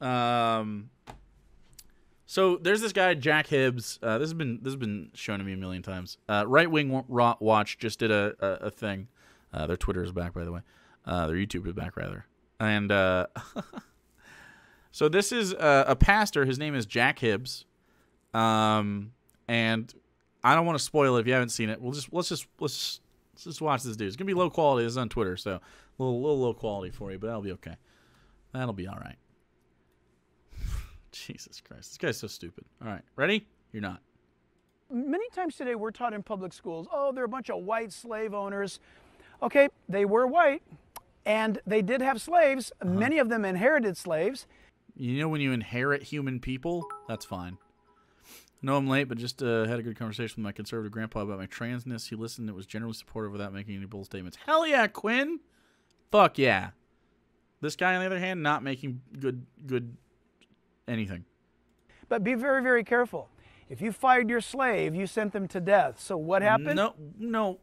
So there's this guy Jack Hibbs. This has been shown to me a million times. Right Wing Watch just did a thing. Their Twitter is back, by the way. Their YouTube is back, rather. And so this is a pastor. His name is Jack Hibbs. And I don't want to spoil it if you haven't seen it. Let's just watch this dude. It's gonna be low quality. This is on Twitter, so a little low quality for you, but that'll be okay. That'll be all right. Jesus Christ, this guy's so stupid. All right, ready? You're not. Many times today we're taught in public schools, oh, they're a bunch of white slave owners. Okay, they were white, and they did have slaves. Many of them inherited slaves. You know when you inherit human people, that's fine. I know I'm late, but just had a good conversation with my conservative grandpa about my transness. He listened and was generally supportive without making any bold statements. Hell yeah, Quinn! Fuck yeah. This guy, on the other hand, not making good anything. But be very, very careful. If you fired your slave, you sent them to death. So what happened? No.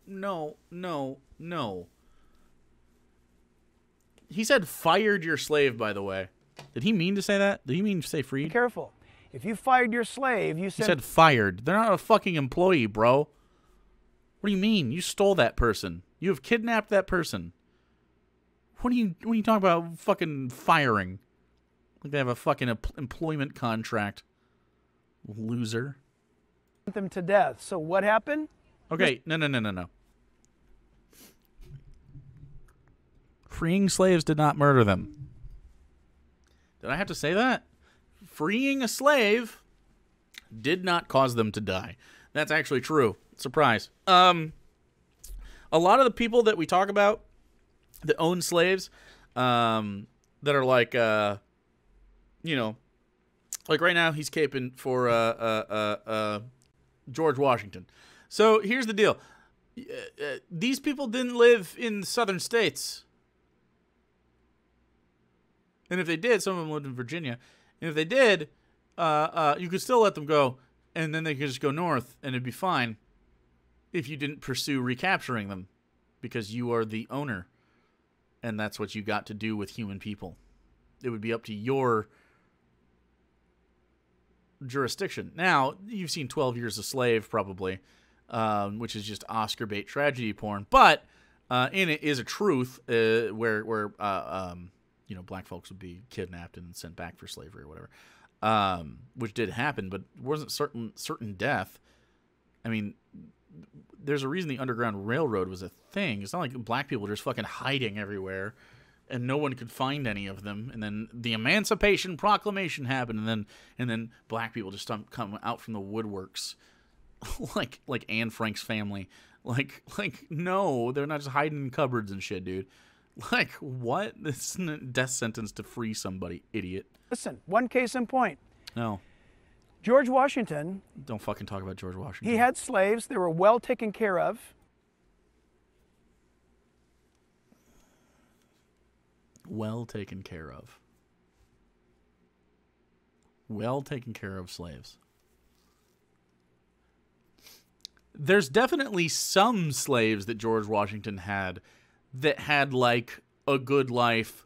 He said fired your slave, by the way. Did he mean to say that? Did he mean to say freed? Be careful. If you fired your slave, you sent... He said fired. They're not a fucking employee, bro. What do you mean? You stole that person. You have kidnapped that person. What are you talking about fucking firing? Like they have a fucking employment contract. Loser. Sent them to death. So what happened? Okay, no. Freeing slaves did not murder them. Did I have to say that? Freeing a slave did not cause them to die. That's actually true. Surprise. A lot of the people that we talk about that own slaves, that are like, you know, like right now he's caping for George Washington. So here's the deal. These people didn't live in the southern states. And if they did, some of them lived in Virginia. And if they did, you could still let them go, and then they could just go north, and it'd be fine if you didn't pursue recapturing them, because you are the owner, and that's what you got to do with human people. It would be up to your jurisdiction. Now, you've seen 12 Years a Slave, probably, which is just Oscar bait tragedy porn, but in it is a truth where you know, black folks would be kidnapped and sent back for slavery or whatever, which did happen, but wasn't certain death. I mean, there's a reason the Underground Railroad was a thing. It's not like black people were just fucking hiding everywhere and no one could find any of them. And then the Emancipation Proclamation happened, and then black people just come out from the woodworks, like Anne Frank's family. Like no, they're not just hiding in cupboards and shit, dude. Like, what? This isn't a death sentence to free somebody, idiot. Listen, one case in point. No. George Washington. Don't fucking talk about George Washington. He had slaves. They were well taken care of. Well taken care of. Well taken care of slaves. There's definitely some slaves that George Washington had that had, like, a good life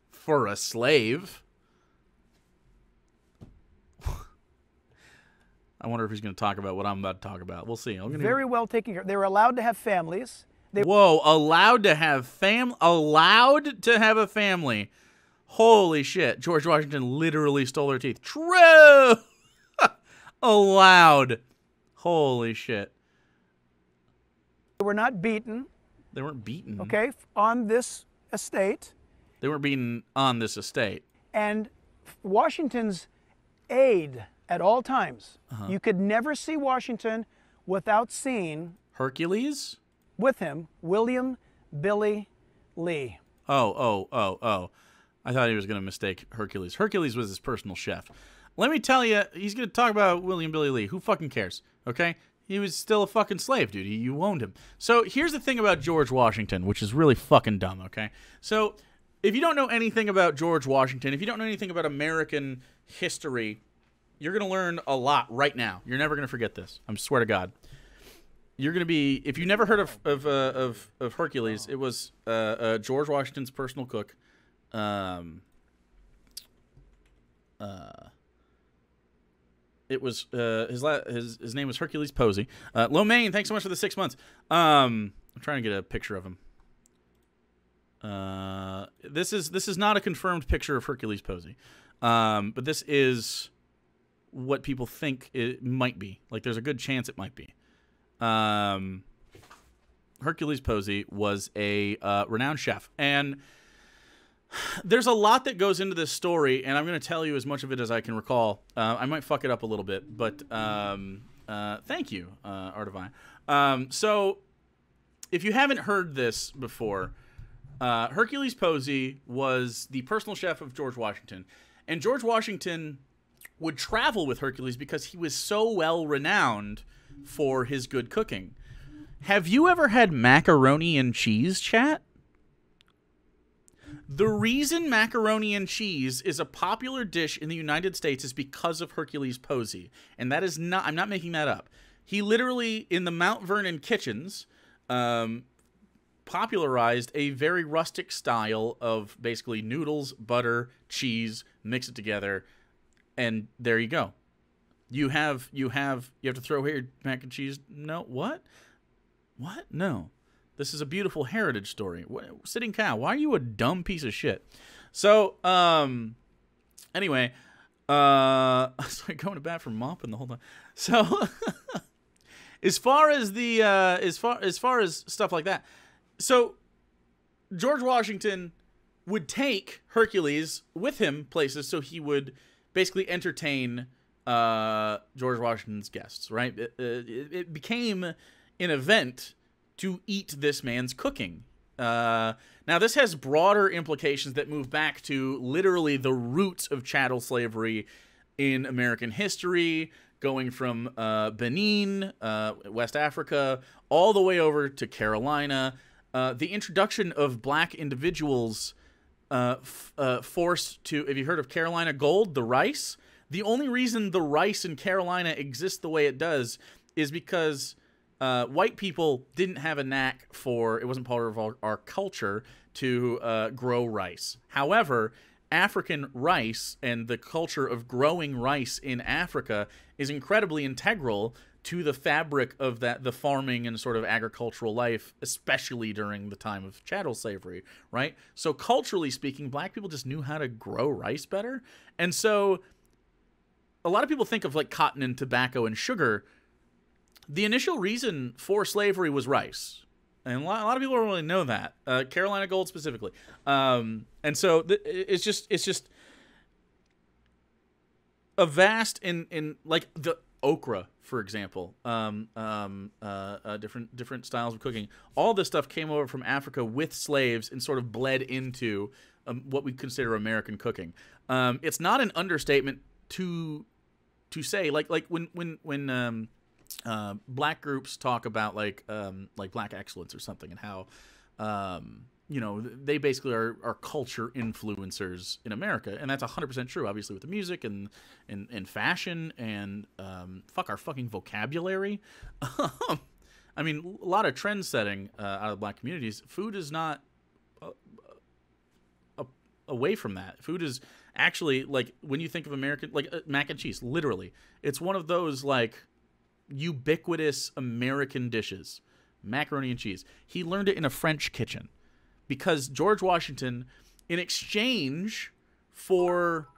for a slave. I wonder if he's going to talk about what I'm about to talk about. We'll see. Very well taken care of. They were allowed to have families. Whoa, allowed to have allowed to have a family. Holy shit. George Washington literally stole their teeth. True! Allowed. Holy shit. They were not beaten. They weren't beaten. Okay, on this estate. They weren't beaten on this estate. And Washington's aide at all times. You could never see Washington without seeing Hercules? With him, William Billy Lee. Oh. I thought he was going to mistake Hercules. Hercules was his personal chef. Let me tell you, he's going to talk about William Billy Lee. Who fucking cares? Okay? He was still a fucking slave, dude. You owned him. So here's the thing about George Washington, which is really fucking dumb, okay? So if you don't know anything about George Washington, if you don't know anything about American history, you're going to learn a lot right now. You're never going to forget this. I swear to God. You're going to be, if you never heard of Hercules, it was George Washington's personal cook. It was his name was Hercules Posey. Lomaine, thanks so much for the 6 months. I'm trying to get a picture of him. This is not a confirmed picture of Hercules Posey, but this is what people think it might be. Like, there's a good chance it might be. Hercules Posey was a renowned chef, and there's a lot that goes into this story, and I'm going to tell you as much of it as I can recall. I might fuck it up a little bit, but thank you, Artivine. So, if you haven't heard this before, Hercules Posey was the personal chef of George Washington, and George Washington would travel with Hercules because he was so well renowned for his good cooking. Have you ever had macaroni and cheese, chat? The reason macaroni and cheese is a popular dish in the United States is because of Hercules Posey. And that is not, I'm not making that up. He literally, in the Mount Vernon kitchens, popularized a very rustic style of basically noodles, butter, cheese, mix it together, and there you go. You have to throw away your mac and cheese. No, what? No. This is a beautiful heritage story. Sitting Cow, why are you a dumb piece of shit? So, anyway, sorry, going to bat for mopping the whole time. So, as far as the as far as stuff like that, so George Washington would take Hercules with him places, so he would basically entertain George Washington's guests. Right? It became an event to eat this man's cooking. Now, this has broader implications that move back to literally the roots of chattel slavery in American history, going from Benin, West Africa, all the way over to Carolina. The introduction of black individuals forced to... Have you heard of Carolina Gold, the rice? The only reason the rice in Carolina exists the way it does is because... white people didn't have a knack for, it wasn't part of our culture to grow rice. However, African rice and the culture of growing rice in Africa is incredibly integral to the fabric of the farming and sort of agricultural life, especially during the time of chattel slavery, right? So culturally speaking, black people just knew how to grow rice better. And so a lot of people think of like cotton and tobacco and sugar. The initial reason for slavery was rice, and a lot of people don't really know that. Carolina Gold specifically, and so it's just a vast in like the okra, for example. Different styles of cooking. All this stuff came over from Africa with slaves and sort of bled into what we consider American cooking. It's not an understatement to say like when black groups talk about like black excellence or something, and how they basically are culture influencers in America, and that's 100% true, obviously, with the music and fashion and fuck our fucking vocabulary. I mean, a lot of trend setting out of black communities. Food is not away from that. Food is actually, like, when you think of American, like mac and cheese, literally, it's one of those like ubiquitous American dishes, macaroni and cheese. He learned it in a French kitchen because George Washington, in exchange for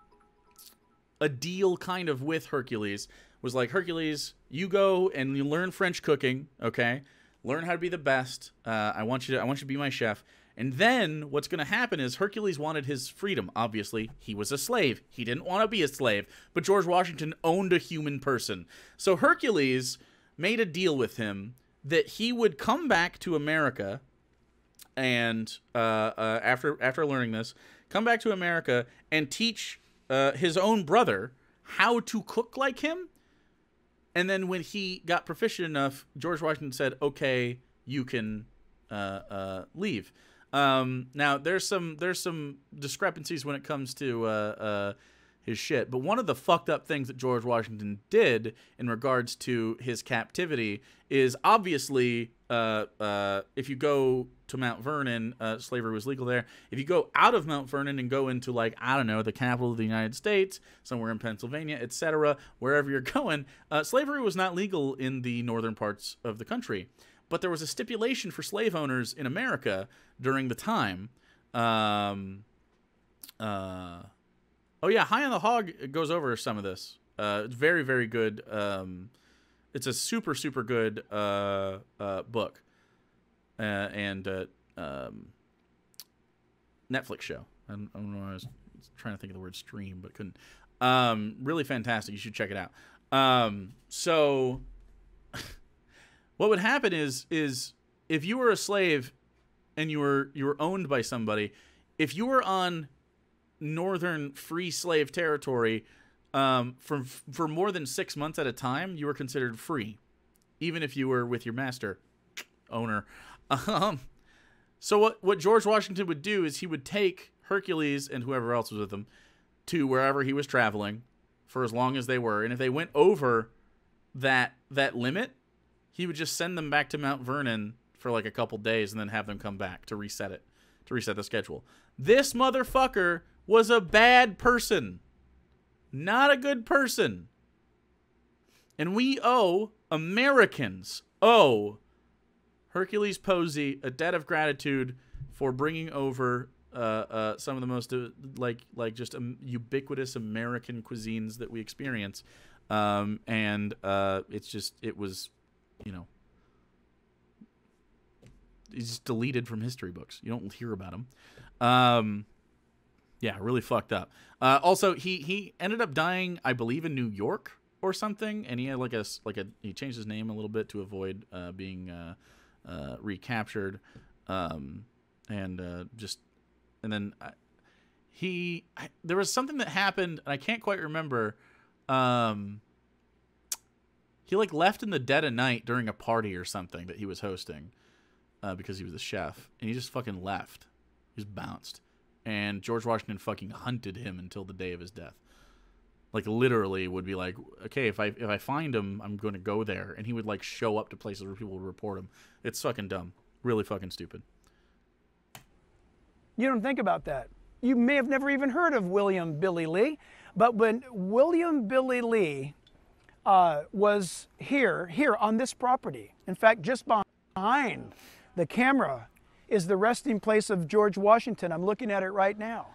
a deal kind of with Hercules, was like, Hercules, you go and you learn French cooking, okay? Learn how to be the best. I want you to be my chef. And then what's going to happen is Hercules wanted his freedom. Obviously, he was a slave. He didn't want to be a slave. But George Washington owned a human person. So Hercules made a deal with him that he would come back to America and after learning this, come back to America and teach his own brother how to cook like him. And then when he got proficient enough, George Washington said, okay, you can leave. Now there's some discrepancies when it comes to his shit, but one of the fucked up things that George Washington did in regards to his captivity is obviously if you go to Mount Vernon, slavery was legal there. If you go out of Mount Vernon and go into, like, I don't know, the capital of the United States, somewhere in Pennsylvania, etc., wherever you're going, slavery was not legal in the northern parts of the country. But there was a stipulation for slave owners in America during the time. Oh yeah, High on the Hog goes over some of this. It's very, very good. It's a super, super good book and Netflix show. I don't know. I was trying to think of the word stream, but couldn't. Really fantastic. You should check it out. So what would happen is if you were a slave and you were owned by somebody, if you were on northern free slave territory for more than 6 months at a time, you were considered free, even if you were with your master owner. So what George Washington would do is he would take Hercules and whoever else was with him to wherever he was traveling for as long as they were, and if they went over that limit, he would just send them back to Mount Vernon for like a couple days and then have them come back to reset the schedule. This motherfucker was a bad person. Not a good person. And Americans owe Hercules Posey a debt of gratitude for bringing over some of the most just ubiquitous American cuisines that we experience. It was, he's just deleted from history books. You don't hear about him. Yeah, really fucked up. Also, he ended up dying, I believe, in New York or something, and he had he changed his name a little bit to avoid being recaptured, and then there was something that happened, and I can't quite remember. He left in the dead of night during a party or something that he was hosting, because he was the chef, and he just fucking left. He just bounced. And George Washington fucking hunted him until the day of his death. Literally would be like, okay, if I find him, I'm going to go there. And he would show up to places where people would report him. It's fucking dumb. Really fucking stupid. You don't think about that. You may have never even heard of William Billy Lee, but when William Billy Lee was here on this property, in fact, just behind the camera is the resting place of George Washington. I'm looking at it right now.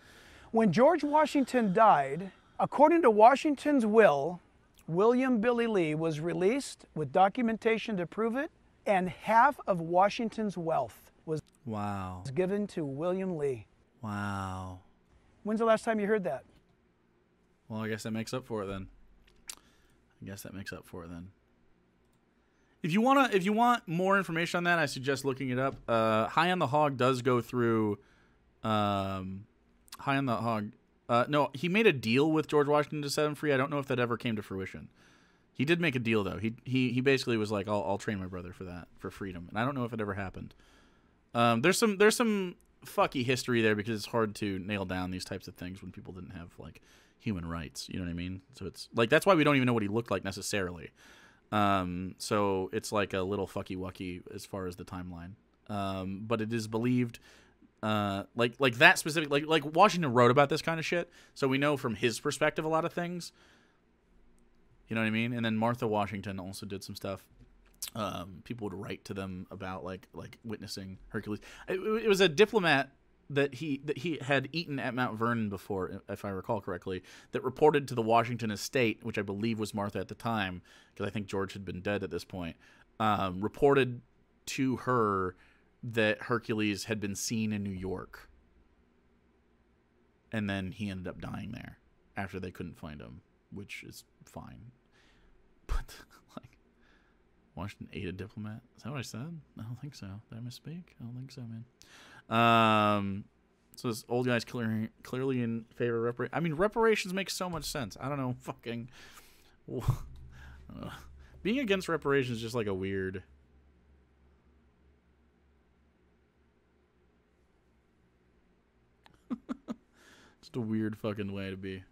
When George Washington died, according to Washington's will, William Billy Lee was released with documentation to prove it, and half of Washington's wealth was given to William Lee. Wow. When's the last time you heard that? Well, I guess that makes up for it then. If you want more information on that, I suggest looking it up. High on the Hog does go through. High on the Hog. No, he made a deal with George Washington to set him free. I don't know if that ever came to fruition. He did make a deal though. He basically was like, I'll train my brother for freedom, and I don't know if it ever happened. There's some fucky history there because it's hard to nail down these types of things when people didn't have human rights. You know what I mean? So it's that's why we don't even know what he looked like necessarily. So it's a little fucky wucky as far as the timeline. But it is believed, that specific, Washington wrote about this kind of shit. So we know from his perspective a lot of things, you know what I mean? And then Martha Washington also did some stuff. People would write to them about witnessing Hercules. It was a diplomat that he had eaten at Mount Vernon before, if I recall correctly, that reported to the Washington estate, which I believe was Martha at the time, because I think George had been dead at this point, reported to her that Hercules had been seen in New York. And then he ended up dying there after they couldn't find him, which is fine. But, Washington ate a diplomat? Is that what I said? I don't think so. Did I misspeak? I don't think so, man. So this old guy's clearly in favor of reparations. I mean, reparations make so much sense. I don't know, being against reparations is just a weird. Just a weird fucking way to be.